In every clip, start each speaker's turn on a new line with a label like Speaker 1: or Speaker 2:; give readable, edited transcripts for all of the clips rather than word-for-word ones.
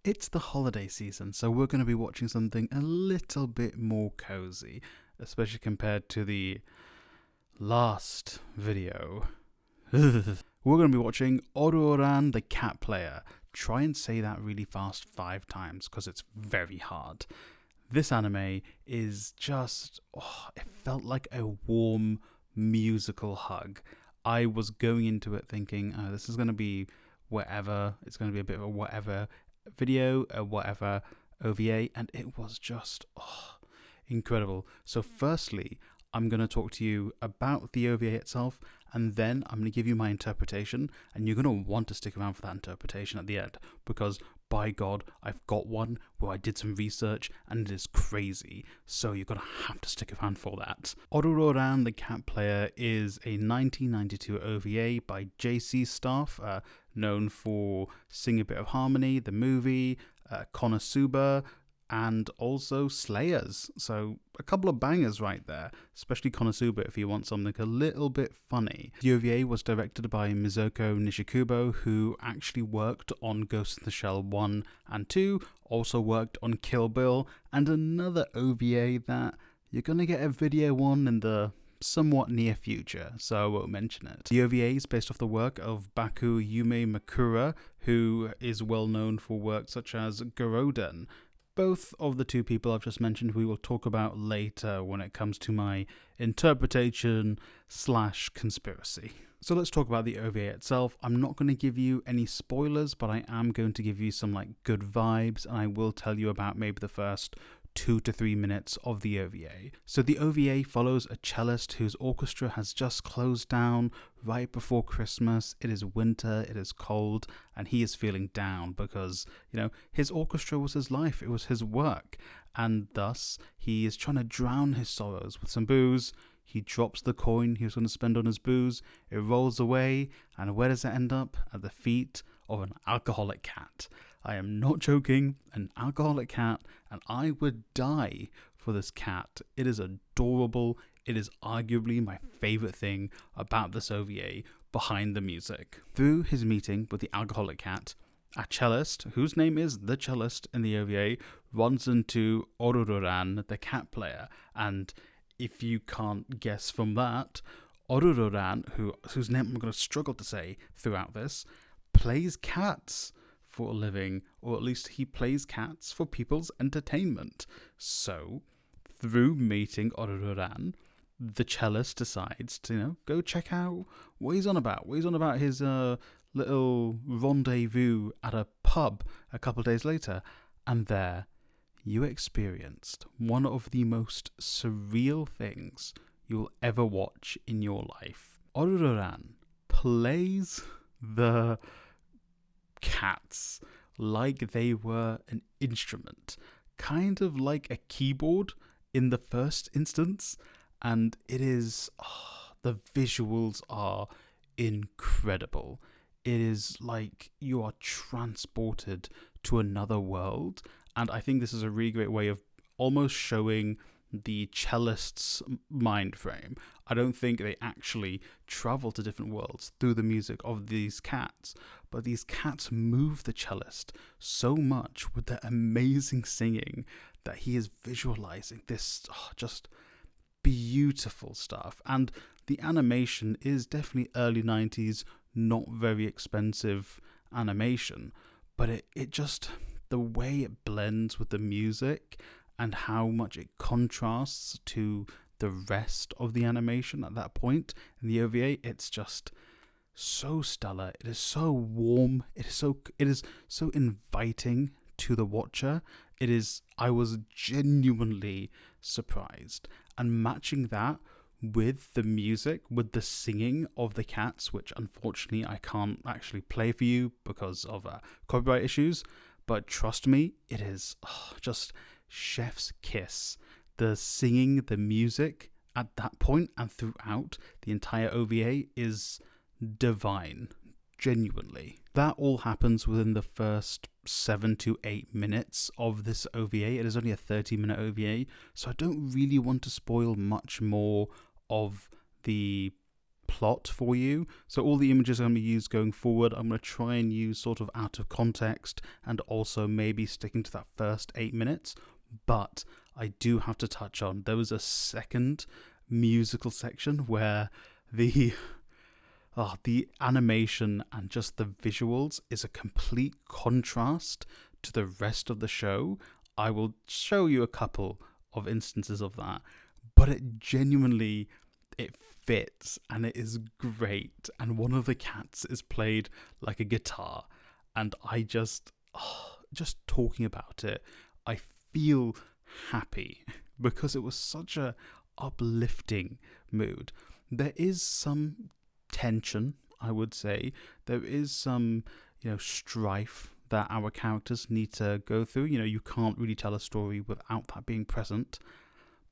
Speaker 1: It's the holiday season, so we're going to be watching something a little bit more cozy, especially compared to the last video. We're going to be watching Oruorane the Cat Player. Try and say that really fast 5 times because it's very hard. This anime is just, it felt like a warm musical hug. I was going into it thinking, this is going to be whatever. It's going to be a bit of a whatever video, a whatever OVA, and it was just incredible. So firstly, I'm going to talk to you about the OVA itself, and then I'm going to give you my interpretation, and you're going to want to stick around for that interpretation at the end, because by God, I've got one where I did some research, and it is crazy, so you're going to have to stick around for that. Oruorane the Cat Player is a 1992 OVA by JC Staff, known for Sing a Bit of Harmony, the movie, Konosuba, and also Slayers. So a couple of bangers right there, especially Konosuba if you want something a little bit funny. The OVA was directed by Mizuko Nishikubo, who actually worked on Ghost in the Shell 1 and 2, also worked on Kill Bill, and another OVA that you're going to get a video on in the somewhat near future, so I won't mention it. The OVA is based off the work of Baku Yume Makura, who is well known for work such as Gorodon. Both of the two people I've just mentioned we will talk about later when it comes to my interpretation / conspiracy. So let's talk about the OVA itself. I'm not going to give you any spoilers, but I am going to give you some good vibes, and I will tell you about maybe the first 2 to 3 minutes of the OVA. So the OVA follows a cellist whose orchestra has just closed down right before Christmas. It is winter, it is cold, and he is feeling down because, his orchestra was his life, it was his work, and thus he is trying to drown his sorrows with some booze. He drops the coin he was going to spend on his booze, it rolls away, and where does it end up? At the feet of an alcoholic cat. I am not joking, an alcoholic cat, and I would die for this cat. It is adorable. It is arguably my favourite thing about this OVA behind the music. Through his meeting with the alcoholic cat, a cellist, whose name is the cellist in the OVA, runs into Oruorane, the cat player, and if you can't guess from that, Oruorane, whose name I'm going to struggle to say throughout this, plays cats for a living, or at least he plays cats for people's entertainment. So, through meeting Oruorane, the cellist decides to, go check out what he's on about. What he's on about his little rendezvous at a pub a couple of days later. And there, you experienced one of the most surreal things you'll ever watch in your life. Oruorane plays the cats like they were an instrument, kind of like a keyboard in the first instance, and it is the visuals are incredible. It is like you are transported to another world, and I think this is a really great way of almost showing the cellist's mind frame. I don't think they actually travel to different worlds through the music of these cats, but these cats move the cellist so much with their amazing singing that he is visualizing this just beautiful stuff. And the animation is definitely early 90s, not very expensive animation, but it just, the way it blends with the music and how much it contrasts to the rest of the animation at that point in the OVA, it's just so stellar. It is so warm. It is so inviting to the watcher. I was genuinely surprised. And matching that with the music, with the singing of the cats, which unfortunately I can't actually play for you because of copyright issues, but trust me, it is just chef's kiss. The singing, the music at that point and throughout the entire OVA is divine, genuinely. That all happens within the first 7 to 8 minutes of this OVA. It is only a 30-minute OVA, so I don't really want to spoil much more of the plot for you. So all the images I'm going to use going forward, I'm going to try and use sort of out of context and also maybe sticking to that first 8 minutes. But I do have to touch on, there was a second musical section where the animation and just the visuals is a complete contrast to the rest of the show. I will show you a couple of instances of that, but it genuinely, it fits and it is great. And one of the cats is played like a guitar, and I just talking about it, I feel happy because it was such a uplifting mood. There is some tension, I would say. There is some, strife that our characters need to go through. You can't really tell a story without that being present.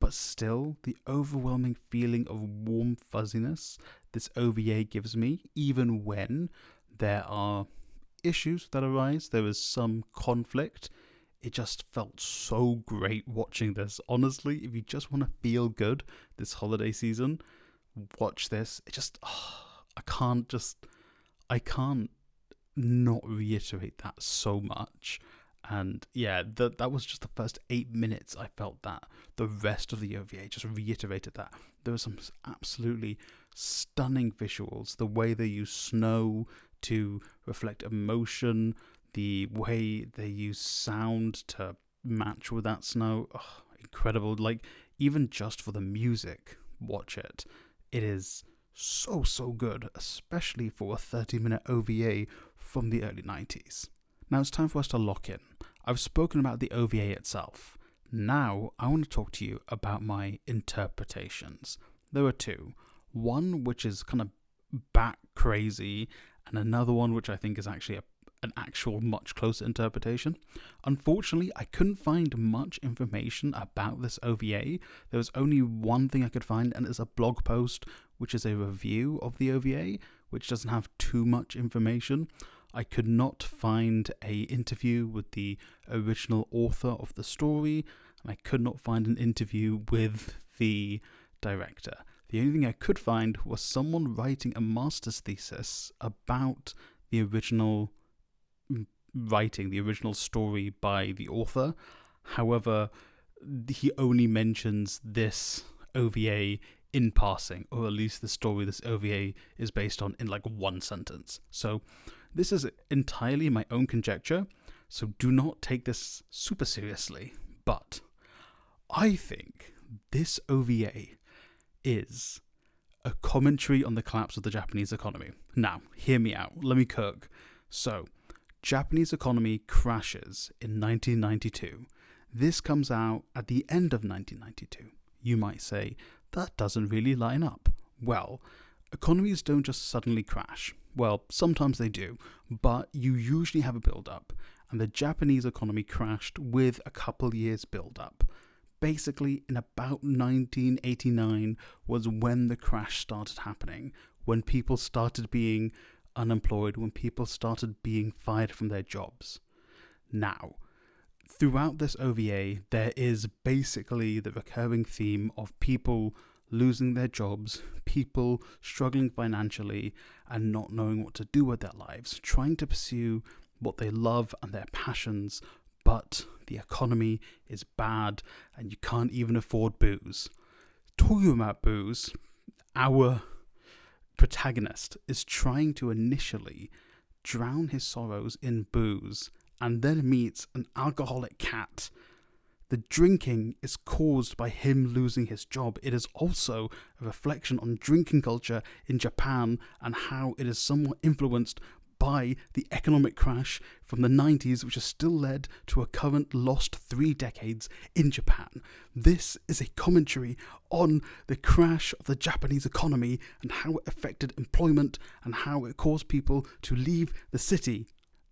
Speaker 1: But still, the overwhelming feeling of warm fuzziness this OVA gives me, even when there are issues that arise, there is some conflict. It just felt so great watching this. Honestly, if you just want to feel good this holiday season, watch this. It just, I can't not reiterate that so much. And yeah, that was just the first 8 minutes. I felt that. The rest of the OVA just reiterated that. There were some absolutely stunning visuals. The way they use snow to reflect emotion, the way they use sound to match with that snow. Incredible. Like, even just for the music, watch it. It is so good, especially for a 30-minute OVA from the early 90s. Now it's time for us to lock in. I've spoken about the OVA itself. Now I want to talk to you about my interpretations. There are two. One which is kind of bat crazy, and another one which I think is actually an actual much closer interpretation. Unfortunately, I couldn't find much information about this OVA. There was only one thing I could find, and it's a blog post, which is a review of the OVA, which doesn't have too much information. I could not find an interview with the original author of the story, and I could not find an interview with the director. The only thing I could find was someone writing a master's thesis about the original writing, the original story by the author. However, he only mentions this OVA in passing, or at least the story this OVA is based on, in like one sentence. So this is entirely my own conjecture, so do not take this super seriously. But I think this OVA is a commentary on the collapse of the Japanese economy. Now, hear me out. Let me cook. So, Japanese economy crashes in 1992. This comes out at the end of 1992. You might say, that doesn't really line up. Well, economies don't just suddenly crash. Well, sometimes they do, but you usually have a build-up, and the Japanese economy crashed with a couple years build-up. Basically, in about 1989 was when the crash started happening, when people started being unemployed, when people started being fired from their jobs. Now, throughout this OVA, there is basically the recurring theme of people losing their jobs, people struggling financially and not knowing what to do with their lives, trying to pursue what they love and their passions, but the economy is bad and you can't even afford booze. Talking about booze, our protagonist is trying to initially drown his sorrows in booze and then meets an alcoholic cat. The drinking is caused by him losing his job. It is also a reflection on drinking culture in Japan and how it is somewhat influenced by the economic crash from the 90s, which has still led to a current lost 3 decades in Japan. This is a commentary on the crash of the Japanese economy and how it affected employment and how it caused people to leave the city.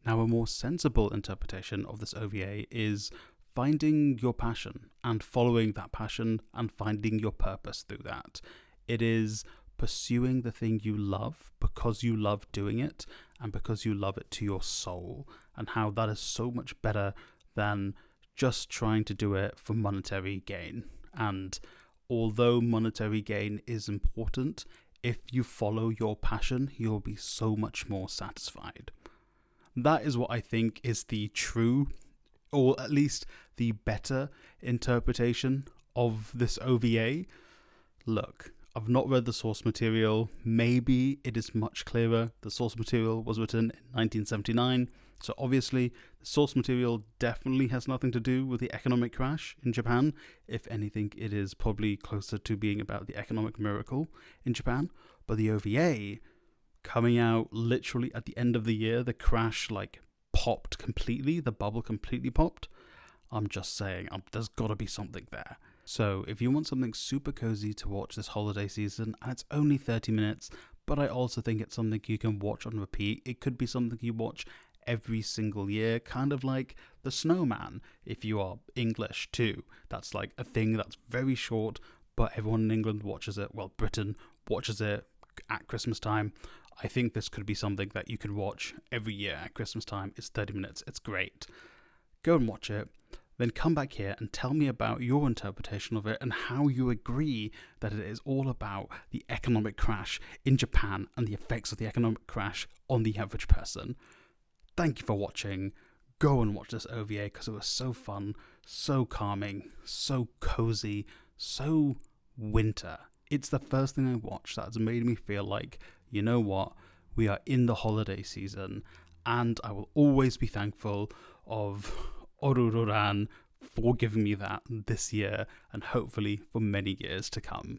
Speaker 1: Now, a more sensible interpretation of this OVA is finding your passion and following that passion and finding your purpose through that. It is pursuing the thing you love because you love doing it and because you love it to your soul, and how that is so much better than just trying to do it for monetary gain. And although monetary gain is important, if you follow your passion, you'll be so much more satisfied. That is what I think is the true, or at least the better interpretation of this OVA. Look, I've not read the source material. Maybe it is much clearer. The source material was written in 1979, so obviously the source material definitely has nothing to do with the economic crash in Japan. If anything, it is probably closer to being about the economic miracle in Japan. But the OVA, coming out literally at the end of the year, the crash popped completely, the bubble completely popped. I'm just saying, there's got to be something there. So if you want something super cozy to watch this holiday season, and it's only 30 minutes, but I also think it's something you can watch on repeat. It could be something you watch every single year, kind of like The Snowman, if you are English too. That's like a thing that's very short, but everyone in England watches it. Well, Britain watches it at Christmas time. I think this could be something that you could watch every year at Christmas time. It's 30 minutes. It's great. Go and watch it. Then come back here and tell me about your interpretation of it and how you agree that it is all about the economic crash in Japan and the effects of the economic crash on the average person. Thank you for watching. Go and watch this OVA because it was so fun, so calming, so cozy, so winter. It's the first thing I watched that has made me feel like, you know what, we are in the holiday season, and I will always be thankful of Oruorane for giving me that this year and hopefully for many years to come.